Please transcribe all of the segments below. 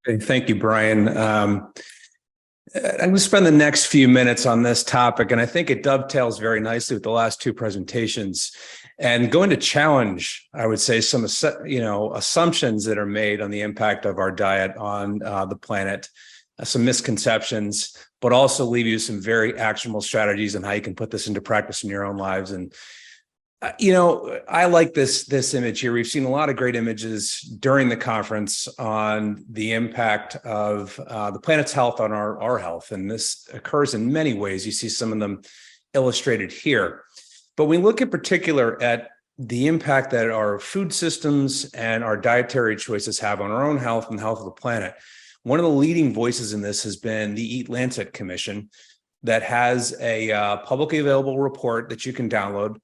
Okay, thank you, Brian. I'm going to spend the next few minutes on this topic, and I think it dovetails very nicely with the last two presentations. And going to challenge, I would say, some assumptions that are made on the impact of our diet on the planet, some misconceptions, but also leave you some very actionable strategies on how you can put this into practice in your own lives. And I like this image here. We've seen a lot of great images during the conference on the impact of the planet's health on our health. And this occurs in many ways. You see some of them illustrated here. But we look in particular at the impact that our food systems and our dietary choices have on our own health and the health of the planet. One of the leading voices in this has been the Eat Lancet Commission that has a publicly available report that you can download.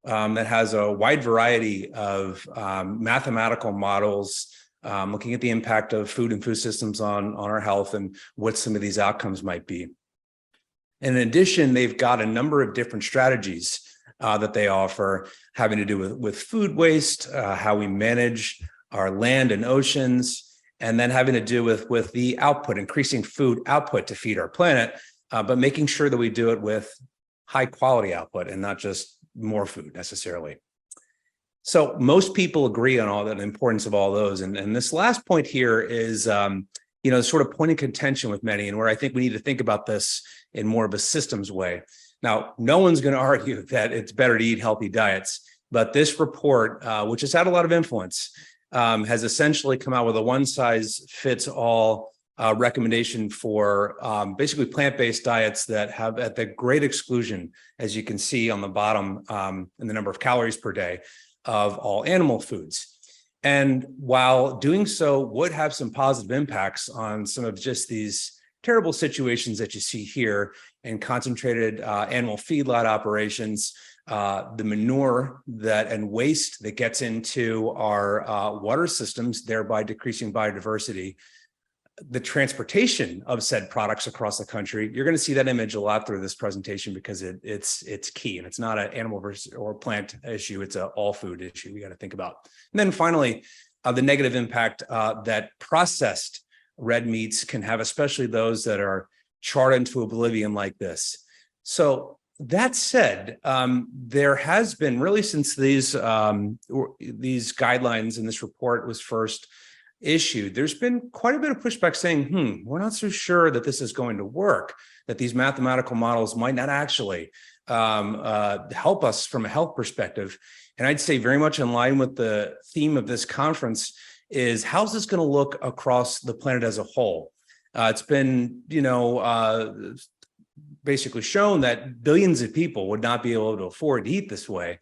That has a wide variety of mathematical models looking at the impact of food and food systems on our health and what some of these outcomes might be. In addition, they've got a number of different strategies that they offer having to do with food waste, how we manage our land and oceans, and then having to do with the output, increasing food output to feed our planet, but making sure that we do it with high quality output and not just more food necessarily. So most people agree on all that, the importance of all those. And this last point here is, sort of point of contention with many, and where I think we need to think about this in more of a systems way. Now, no one's going to argue that it's better to eat healthy diets, but this report, which has had a lot of influence, has essentially come out with a one-size-fits-all recommendation for basically plant-based diets that have at the great exclusion, as you can see on the bottom, in the number of calories per day of all animal foods. And while doing so would have some positive impacts on some of just these terrible situations that you see here in concentrated animal feedlot operations, the manure and waste that gets into our water systems, thereby decreasing biodiversity, the transportation of said products across the country, you're going to see that image a lot through this presentation because it's key, and it's not an animal versus or plant issue. It's an all food issue we got to think about. And then finally, the negative impact that processed red meats can have, especially those that are charred into oblivion like this. So that said, there has been really since these guidelines in this report was first issued, there's been quite a bit of pushback saying, we're not so sure that this is going to work, that these mathematical models might not actually help us from a health perspective. And I'd say very much in line with the theme of this conference is how's this going to look across the planet as a whole? It's been, basically shown that billions of people would not be able to afford to eat this way.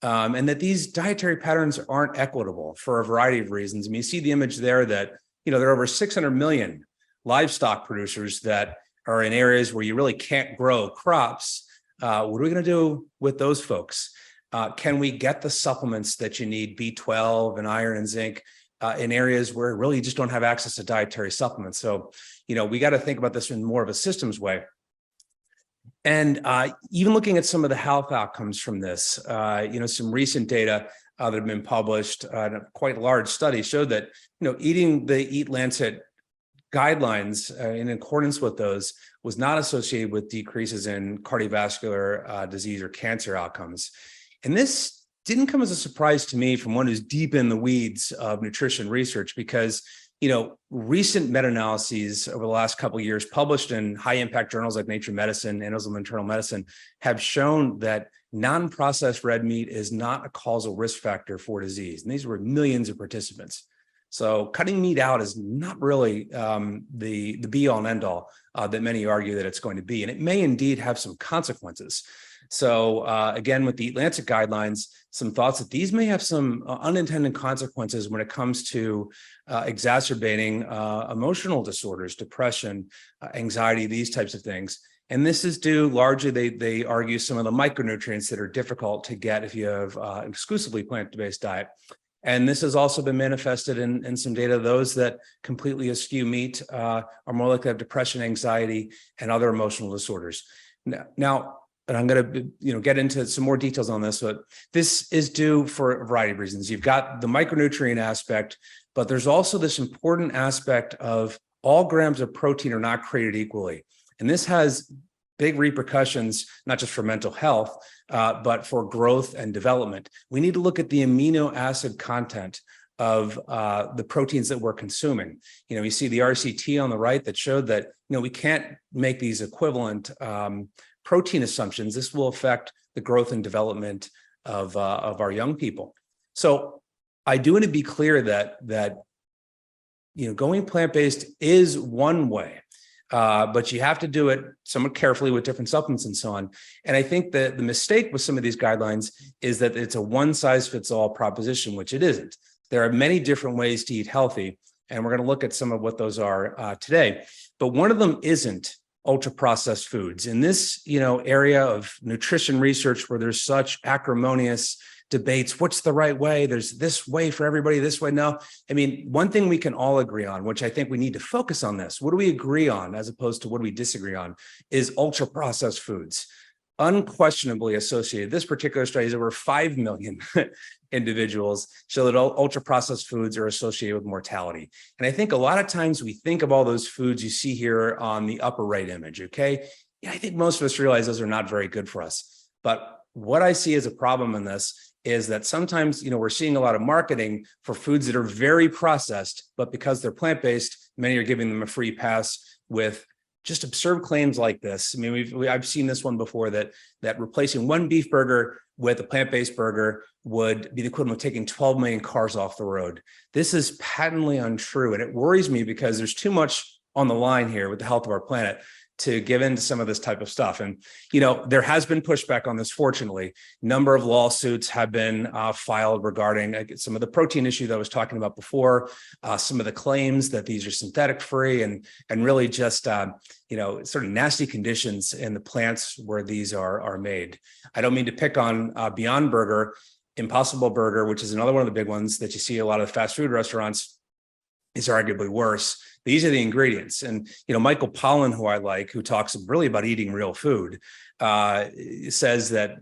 And that these dietary patterns aren't equitable for a variety of reasons. I mean, you see the image there that, there are over 600 million livestock producers that are in areas where you really can't grow crops. What are we going to do with those folks? Can we get the supplements that you need, B12 and iron and zinc, in areas where really you just don't have access to dietary supplements? So, we got to think about this in more of a systems way. And even looking at some of the health outcomes from this, some recent data that have been published, quite large studies showed that, eating the Eat Lancet guidelines in accordance with those was not associated with decreases in cardiovascular disease or cancer outcomes. And this didn't come as a surprise to me from one who's deep in the weeds of nutrition research, because recent meta-analyses over the last couple of years published in high-impact journals like Nature Medicine, Annals of Internal Medicine, have shown that non-processed red meat is not a causal risk factor for disease. And these were millions of participants. So cutting meat out is not really the be-all and end-all that many argue that it's going to be. And it may indeed have some consequences. So again, with the Eat Lancet guidelines, some thoughts that these may have some unintended consequences when it comes to exacerbating emotional disorders, depression, anxiety, these types of things. And this is due largely, they argue, some of the micronutrients that are difficult to get if you have exclusively plant-based diet. And this has also been manifested in some data. Those that completely eschew meat are more likely to have depression, anxiety, and other emotional disorders. Now, and I'm going to get into some more details on this, but this is due for a variety of reasons. You've got the micronutrient aspect, but there's also this important aspect of all grams of protein are not created equally. And this has big repercussions, not just for mental health, but for growth and development. We need to look at the amino acid content of the proteins that we're consuming. You see the RCT on the right that showed that, we can't make these equivalent protein assumptions. This will affect the growth and development of our young people. So I do want to be clear that going plant-based is one way, but you have to do it somewhat carefully with different supplements and so on. And I think that the mistake with some of these guidelines is that it's a one-size-fits-all proposition, which it isn't. There are many different ways to eat healthy, and we're going to look at some of what those are today. But one of them isn't ultra-processed foods. In this, area of nutrition research where there's such acrimonious debates, what's the right way? There's this way for everybody, this way. No, one thing we can all agree on, which I think we need to focus on this. What do we agree on as opposed to what do we disagree on is ultra-processed foods. Unquestionably associated. This particular study is over 5 million individuals show that ultra-processed foods are associated with mortality. And I think a lot of times we think of all those foods you see here on the upper right image, okay? Yeah, I think most of us realize those are not very good for us. But what I see as a problem in this is that sometimes, we're seeing a lot of marketing for foods that are very processed, but because they're plant-based, many are giving them a free pass with just absurd claims like this. I've seen this one before that replacing one beef burger with a plant-based burger would be the equivalent of taking 12 million cars off the road. This is patently untrue, and it worries me because there's too much on the line here with the health of our planet to give into some of this type of stuff. And, there has been pushback on this, fortunately. Number of lawsuits have been filed regarding some of the protein issue that I was talking about before, some of the claims that these are synthetic free and really just, sort of nasty conditions in the plants where these are made. I don't mean to pick on Beyond Burger, Impossible Burger, which is another one of the big ones that you see a lot of fast food restaurants, is arguably worse. These are the ingredients. And, Michael Pollan, who I like, who talks really about eating real food, says that,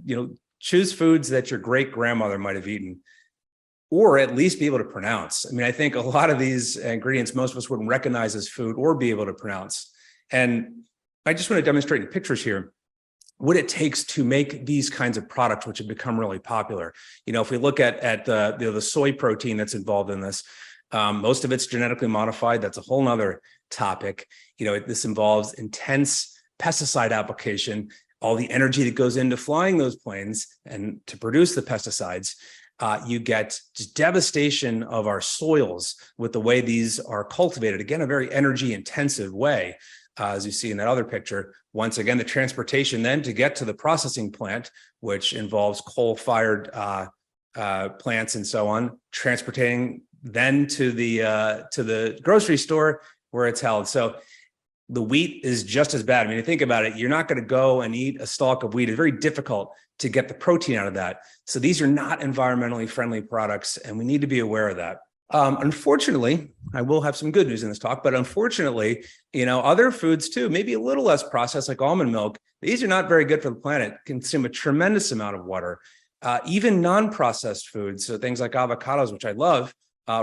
choose foods that your great grandmother might have eaten, or at least be able to pronounce. I think a lot of these ingredients, most of us wouldn't recognize as food or be able to pronounce. And I just want to demonstrate in pictures here what it takes to make these kinds of products, which have become really popular. If we look at the soy protein that's involved in this, most of it's genetically modified. That's a whole nother topic. This involves intense pesticide application, all the energy that goes into flying those planes and to produce the pesticides. You get just devastation of our soils with the way these are cultivated. Again, a very energy intensive way, as you see in that other picture. Once again, the transportation then to get to the processing plant, which involves coal-fired plants and so on, transporting then to the grocery store where it's held. So the wheat is just as bad. You think about it, you're not going to go and eat a stalk of wheat. It's very difficult to get the protein out of that. So these are not environmentally friendly products, and we need to be aware of that. Unfortunately, I will have some good news in this talk, but unfortunately, other foods too, maybe a little less processed, like almond milk, these are not very good for the planet, consume a tremendous amount of water. Even non-processed foods, so things like avocados, which I love,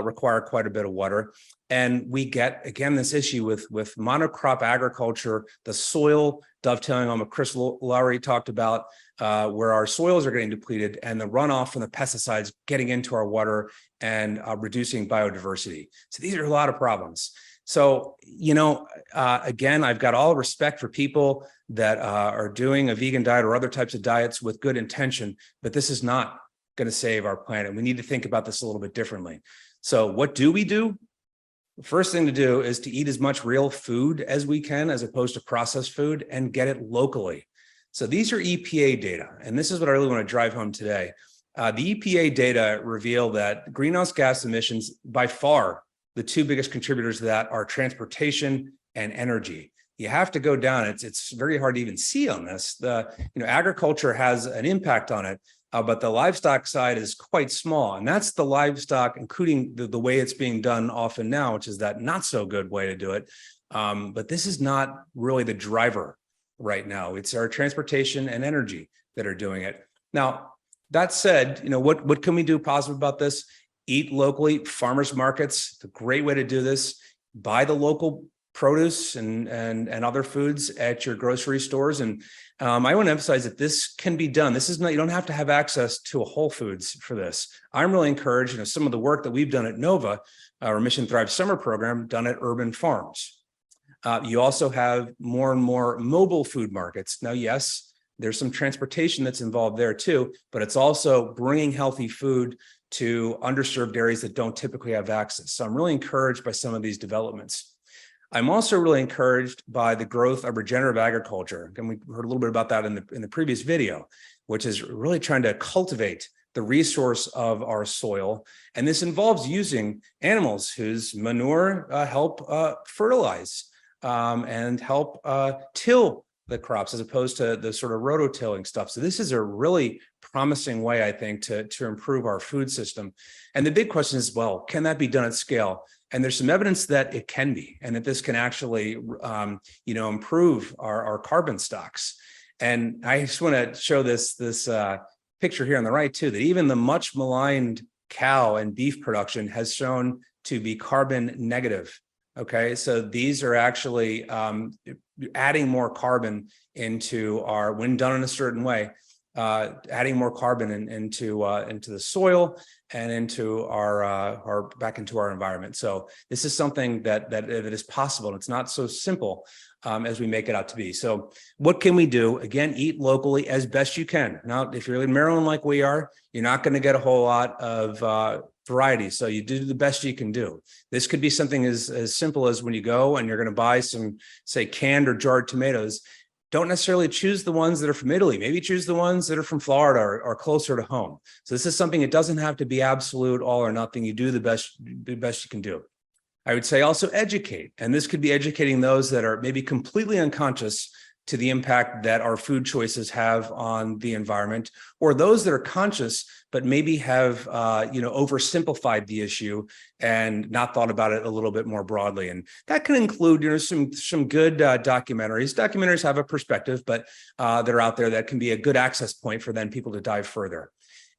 require quite a bit of water. And we get, again, this issue with monocrop agriculture, the soil dovetailing on what Chris Lowry talked about, where our soils are getting depleted and the runoff from the pesticides getting into our water and reducing biodiversity. So these are a lot of problems. So, again, I've got all respect for people that are doing a vegan diet or other types of diets with good intention, but this is not going to save our planet. We need to think about this a little bit differently. So what do we do? The first thing to do is to eat as much real food as we can, as opposed to processed food, and get it locally. So these are EPA data, and this is what I really want to drive home today. The EPA data reveal that greenhouse gas emissions, by far, the two biggest contributors to that are transportation and energy. You have to go down. It's very hard to even see on this. Agriculture has an impact on it, but the livestock side is quite small. And that's the livestock, including the way it's being done often now, which is that not so good way to do it. But this is not really the driver right now. It's our transportation and energy that are doing it. Now, that said, what can we do positive about this? Eat locally, farmers markets, it's a great way to do this. Buy the local produce and other foods at your grocery stores. And I want to emphasize that this can be done. This is not, you don't have to have access to a Whole Foods for this. I'm really encouraged, some of the work that we've done at NOVA, our Mission Thrive Summer program, done at urban farms. You also have more and more mobile food markets. Now, yes, there's some transportation that's involved there too, but it's also bringing healthy food to underserved areas that don't typically have access. So I'm really encouraged by some of these developments. I'm also really encouraged by the growth of regenerative agriculture. And we heard a little bit about that in the previous video, which is really trying to cultivate the resource of our soil. And this involves using animals whose manure help fertilize and help till the crops, as opposed to the sort of rototilling stuff. So this is a really promising way, I think, to improve our food system. And the big question is, well, can that be done at scale? And there's some evidence that it can be, and that this can actually, improve our carbon stocks. And I just want to show this picture here on the right too, that even the much maligned cow and beef production has shown to be carbon negative. Okay, so these are actually adding more carbon into when done in a certain way, adding more carbon into the soil and into our back into our environment. So this is something that is possible, and it's not so simple as we make it out to be. So what can we do? Again, eat locally as best you can. Now, if you're in Maryland like we are, you're not going to get a whole lot of variety. So you do the best you can do. This could be something as simple as when you go and you're going to buy some, say, canned or jarred tomatoes. Don't necessarily choose the ones that are from Italy. Maybe choose the ones that are from Florida or closer to home. So this is something, it doesn't have to be absolute all or nothing. You do the best you can do. I would say also educate. And this could be educating those that are maybe completely unconscious to the impact that our food choices have on the environment, or those that are conscious, but maybe have, oversimplified the issue and not thought about it a little bit more broadly. And that can include, some good documentaries. Documentaries have a perspective, but they're out there that can be a good access point for then people to dive further.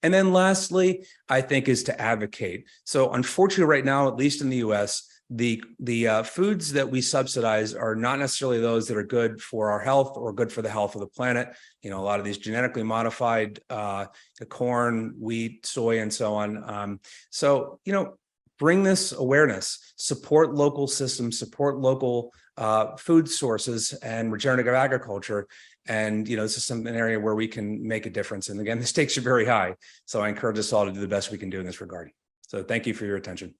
And then lastly, I think, is to advocate. So unfortunately, right now, at least in the US, the foods that we subsidize are not necessarily those that are good for our health or good for the health of the planet. A lot of these genetically modified corn, wheat, soy, and so on. Bring this awareness, support local systems, support local food sources and regenerative agriculture. And, this is an area where we can make a difference. And again, the stakes are very high. So I encourage us all to do the best we can do in this regard. So thank you for your attention.